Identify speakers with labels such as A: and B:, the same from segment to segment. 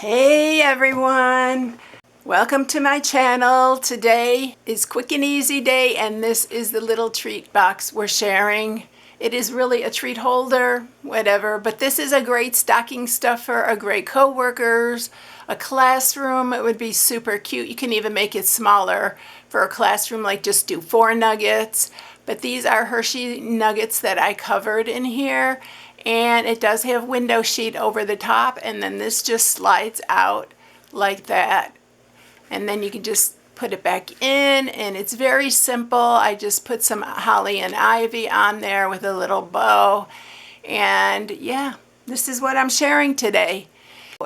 A: Hey everyone! Welcome to my channel. Today is Quick and Easy Day and this is the little treat box we're sharing. It is really a treat holder, whatever, but this is a great stocking stuffer, a great co-workers, a classroom. It would be super cute. You can even make it smaller for a classroom, like just do 4 nuggets. But these are Hershey Nuggets that I covered in here. And it does have window sheet over the top, and then this just slides out like that. And then you can just put it back in, and it's very simple. I just put some holly and ivy on there with a little bow. And yeah, this is what I'm sharing today.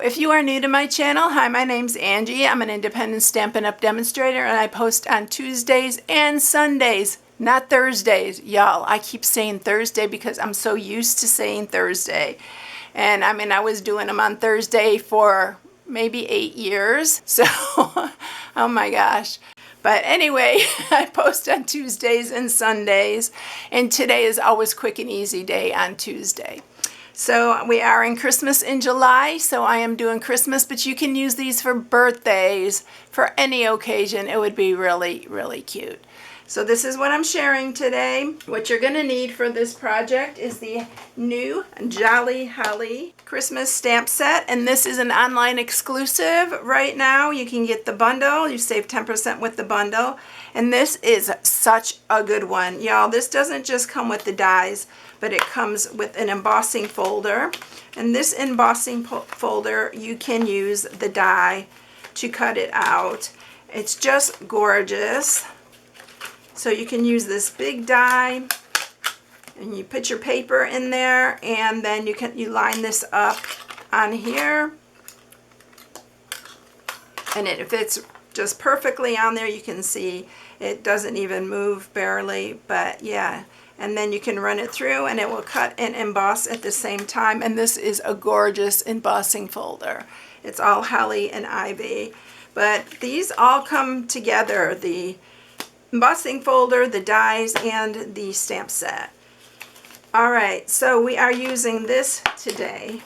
A: If you are new to my channel, hi, my name's Angie. I'm an independent Stampin' Up! Demonstrator, and I post on Tuesdays and Sundays. Not Thursdays, y'all. I keep saying Thursday because I'm so used to saying Thursday. And I mean, I was doing them on Thursday for maybe 8 years. So, oh my gosh. But anyway, I post on Tuesdays and Sundays. And today is always Quick and Easy Day on Tuesday. So we are in Christmas in July, so I am doing Christmas, but you can use these for birthdays, for any occasion. It would be really, really cute. So this is what I'm sharing today. What you're going to need for this project is the new Jolly Holly Christmas stamp set. And this is an online exclusive right now. You can get the bundle. You save 10% with the bundle. And this is such a good one. Y'all, this doesn't just come with the dies, but it comes with an embossing folder. And this embossing folder, you can use the die to cut it out. It's just gorgeous. So you can use this big die, and you put your paper in there, and then you line this up on here, and it fits just perfectly on there. You can see it doesn't even move, barely, but yeah. And then you can run it through, and it will cut and emboss at the same time. And this is a gorgeous embossing folder. It's all holly and ivy, but these all come together. The embossing folder, the dies, and the stamp set. Alright, so we are using this today.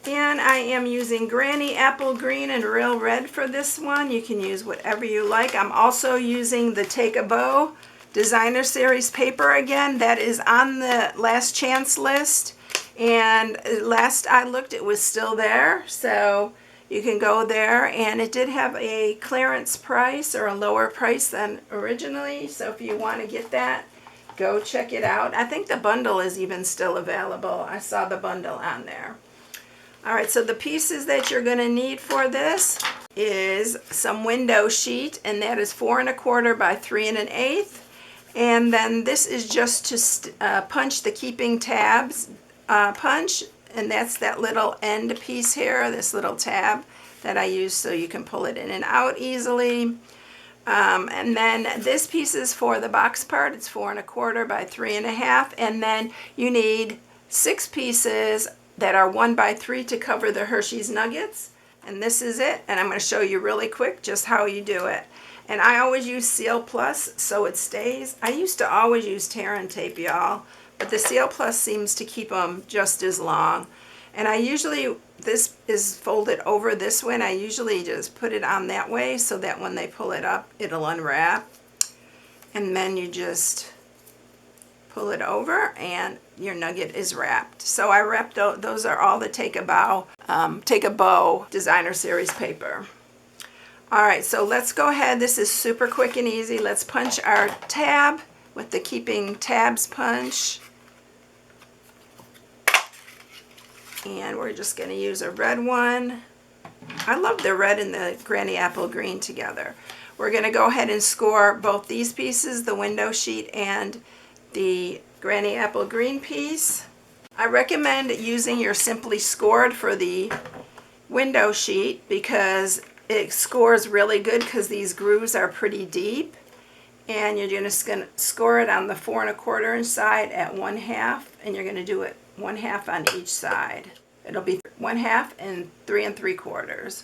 A: And I am using Granny Apple Green and Real Red for this one. You can use whatever you like. I'm also using the Take a Bow Designer Series paper again. That is on the last chance list. And last I looked, it was still there. So you can go there, and it did have a clearance price or a lower price than originally. So if you want to get that, go check it out. I think the bundle is even still available. I saw the bundle on there. All right, so the pieces that you're going to need for this is some window sheet, and that is 4 1/4 by 3 1/8. And then this is just to punch the keeping tabs punch. And that's that little end piece here, this little tab that I use so you can pull it in and out easily. And then this piece is for the box part. It's 4 1/4 by 3 1/2. And then you need 6 pieces that are 1 by 3 to cover the Hershey's Nuggets. And this is it. And I'm going to show you really quick just how you do it. And I always use Seal Plus so it stays. I used to always use tear and tape, y'all. But the Seal Plus seems to keep them just as long. And I usually, this is folded over this way, and I usually just put it on that way so that when they pull it up, it'll unwrap. And then you just pull it over, and your nugget is wrapped. So I wrapped, those are all the Take a Bow Designer Series paper. All right, so let's go ahead. This is super quick and easy. Let's punch our tab with the Keeping Tabs punch. And we're just going to use a red one. I love the red and the Granny Apple Green together. We're going to go ahead and score both these pieces, the window sheet and the Granny Apple Green piece. I recommend using your Simply Scored for the window sheet because it scores really good because these grooves are pretty deep. And you're just going to score it on the 4 1/4 inch side at 1/2, and you're going to do it 1/2 on each side. It'll be 1/2 and 3 3/4.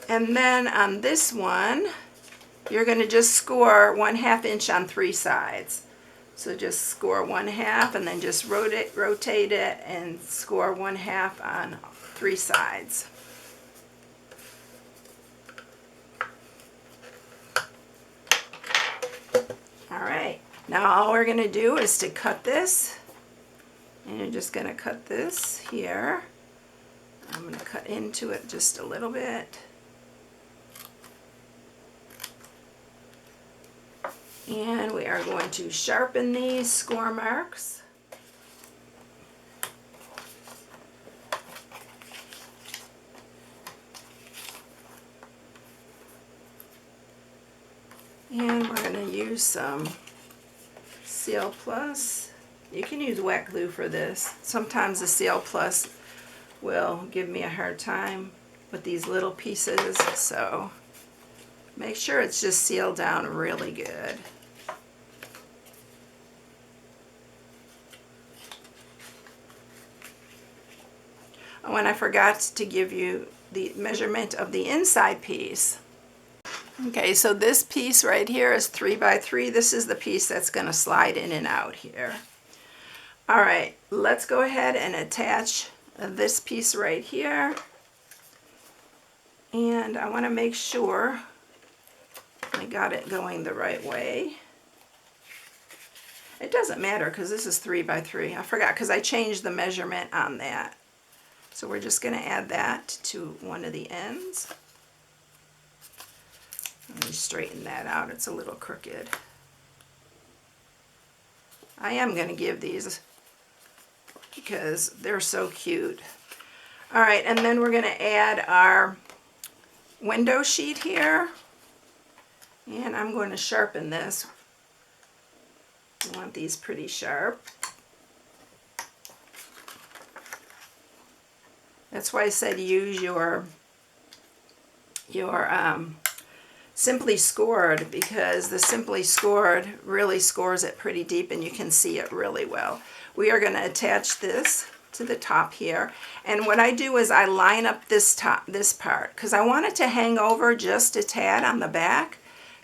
A: And then on this one, you're going to just score 1/2 inch on 3 sides. So just score 1/2 and then just rotate it and score 1/2 on 3 sides. All right, now all we're going to do is to cut this, and you're just going to cut this here. I'm going to cut into it just a little bit. And we are going to sharpen these score marks. And we're going to use some Seal Plus. You can use wet glue for this. Sometimes the Seal Plus will give me a hard time with these little pieces, so make sure it's just sealed down really good. Oh, and I forgot to give you the measurement of the inside piece. Okay, so this piece right here is 3 by 3. This is the piece that's going to slide in and out here. All right, let's go ahead and attach this piece right here. And I want to make sure I got it going the right way. It doesn't matter because this is 3 by 3. I forgot because I changed the measurement on that. So we're just going to add that to one of the ends. Let me straighten that out. It's a little crooked. I am going to give these because they're so cute. All right, and then we're going to add our window sheet here. And I'm going to sharpen this. I want these pretty sharp. That's why I said use your Simply Scored, because the Simply Scored really scores it pretty deep and you can see it really well. We are going to attach this to the top here, and what I do is I line up this part because I want it to hang over just a tad on the back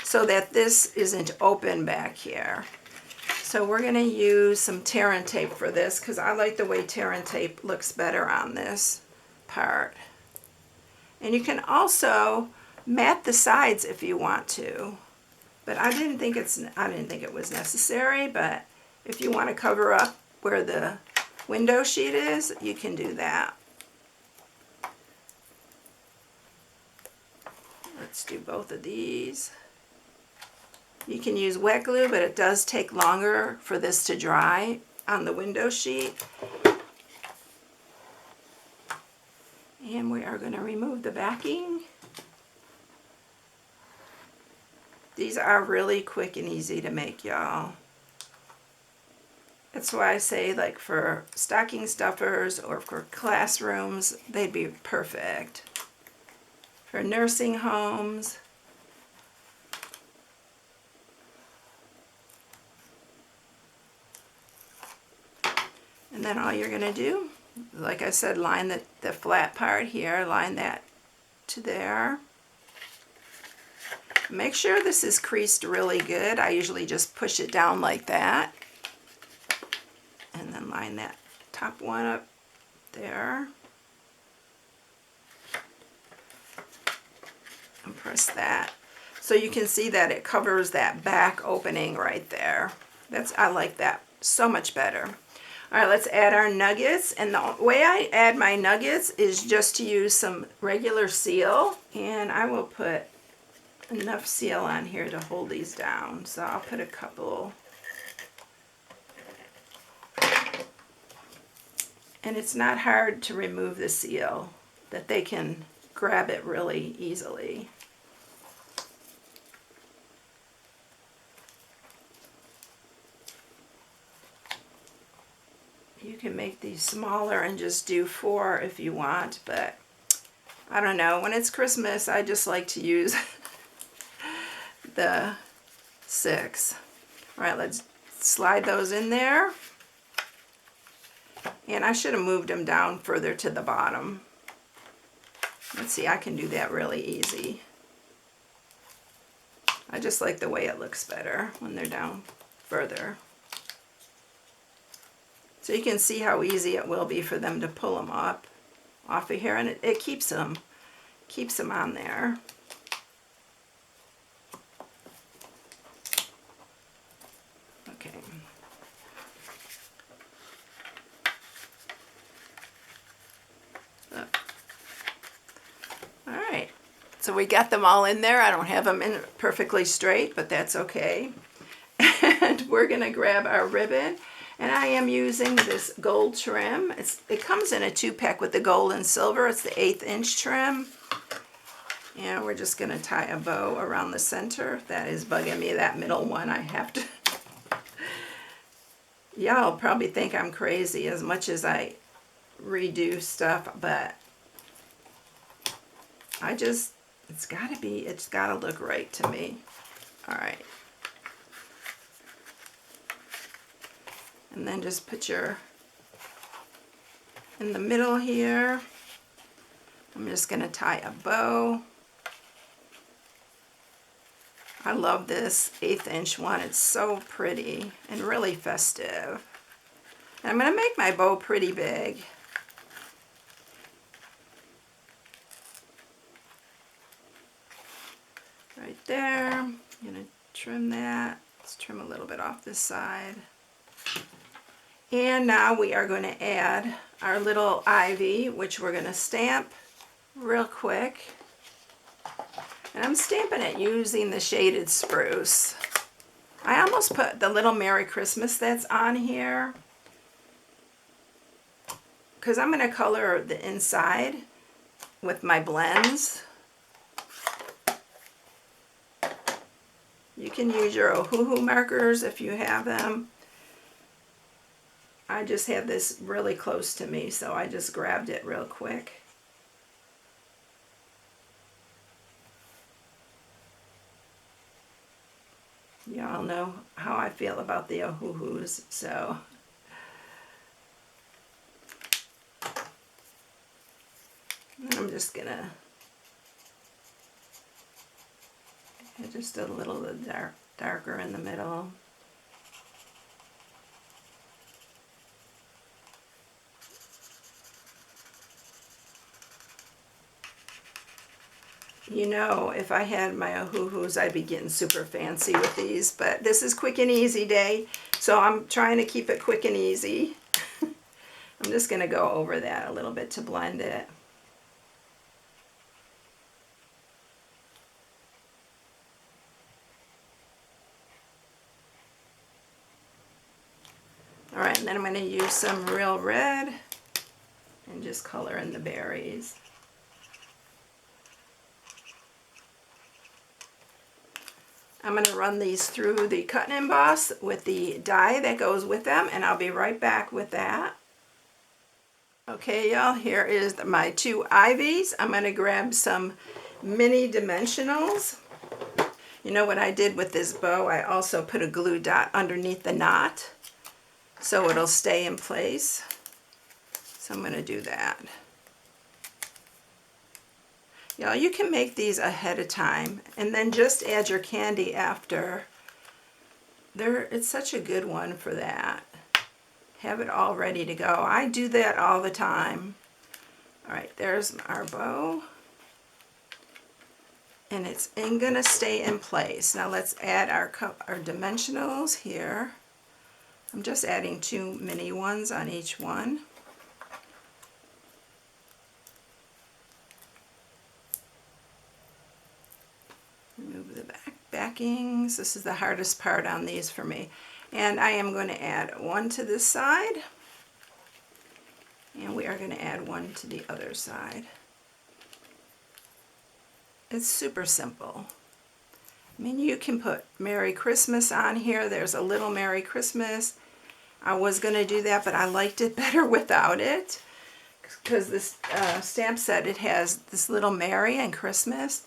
A: so that this isn't open back here. So we're going to use some tear and tape for this because I like the way tear and tape looks better on this part. And you can also mat the sides if you want to, but I didn't think it was necessary. But if you want to cover up where the window sheet is, you can do that. Let's do both of these. You can use wet glue, but it does take longer for this to dry on the window sheet. And we are going to remove the backing. These are really quick and easy to make, y'all. That's why I say, like, for stocking stuffers or for classrooms, they'd be perfect. For nursing homes. And then all you're going to do, like I said, line the flat part here, line that to there. Make sure this is creased really good. I usually just push it down like that. And then line that top one up there. And press that. So you can see that it covers that back opening right there. I like that so much better. All right, let's add our nuggets. And the way I add my nuggets is just to use some regular seal. And I will put enough seal on here to hold these down. So I'll put a couple. And it's not hard to remove the seal, that they can grab it really easily. You can make these smaller and just do 4 if you want, but I don't know. When it's Christmas, I just like to use the 6. All right, let's slide those in there. And I should have moved them down further to the bottom. Let's see, I can do that really easy. I just like the way it looks better when they're down further. So you can see how easy it will be for them to pull them up off of here, and it keeps them on there. Okay. All right. So we got them all in there. I don't have them in perfectly straight, but that's okay. And we're going to grab our ribbon. And I am using this gold trim. It comes in a 2-pack with the gold and silver. It's the 1/8 inch trim. And we're just going to tie a bow around the center. That is bugging me, that middle one. I have to... Y'all probably think I'm crazy as much as I redo stuff, but it's got to look right to me. All right. And then just put your, in the middle here, I'm just going to tie a bow. I love this 1/8 inch one. It's so pretty and really festive. And I'm going to make my bow pretty big. Right there. I'm going to trim that. Let's trim a little bit off this side. And now we are going to add our little ivy, which we're going to stamp real quick. And I'm stamping it using the shaded spruce. I almost put the little Merry Christmas that's on here, because I'm going to color the inside with my blends. You can use your Ohuhu markers if you have them. I just had this really close to me, so I just grabbed it real quick. Y'all know how I feel about the Ohuhus, so. And I'm just gonna get just a little darker in the middle. You know, if I had my Ohuhus, I'd be getting super fancy with these, but this is quick and easy day, so I'm trying to keep it quick and easy. I'm just going to go over that a little bit to blend it. All right, and then I'm going to use some real red and just color in the berries. I'm going to run these through the cut and emboss with the die that goes with them, and I'll be right back with that. Okay, y'all, here is my 2 ivies. I'm going to grab some mini dimensionals. You know what I did with this bow? I also put a glue dot underneath the knot so it'll stay in place. So I'm going to do that. Y'all, you can make these ahead of time and then just add your candy after. It's such a good one for that. Have it all ready to go. I do that all the time. All right, there's our bow. And it's gonna stay in place. Now let's add our dimensionals here. I'm just adding 2 mini ones on each one. Remove the backings. This is the hardest part on these for me. And I am going to add 1 to this side. And we are going to add 1 to the other side. It's super simple. I mean, you can put Merry Christmas on here. There's a little Merry Christmas. I was going to do that, but I liked it better without it. Because this stamp set, it has this little Merry and Christmas.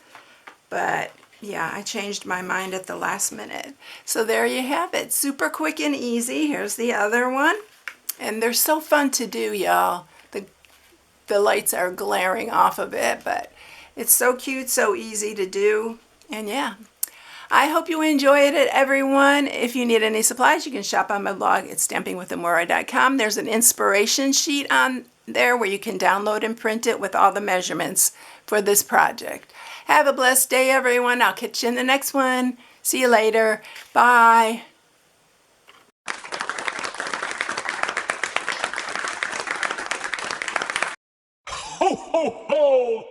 A: But yeah, I changed my mind at the last minute. So there you have it. Super quick and easy. Here's the other one. And they're so fun to do, y'all. The lights are glaring off of it, but it's so cute, so easy to do. And yeah, I hope you enjoyed it, everyone. If you need any supplies, you can shop on my blog at stampingwithamora.com. There's an inspiration sheet on there where you can download and print it with all the measurements for this project. Have a blessed day, everyone. I'll catch you in the next one. See you later. Bye.
B: Ho, ho, ho!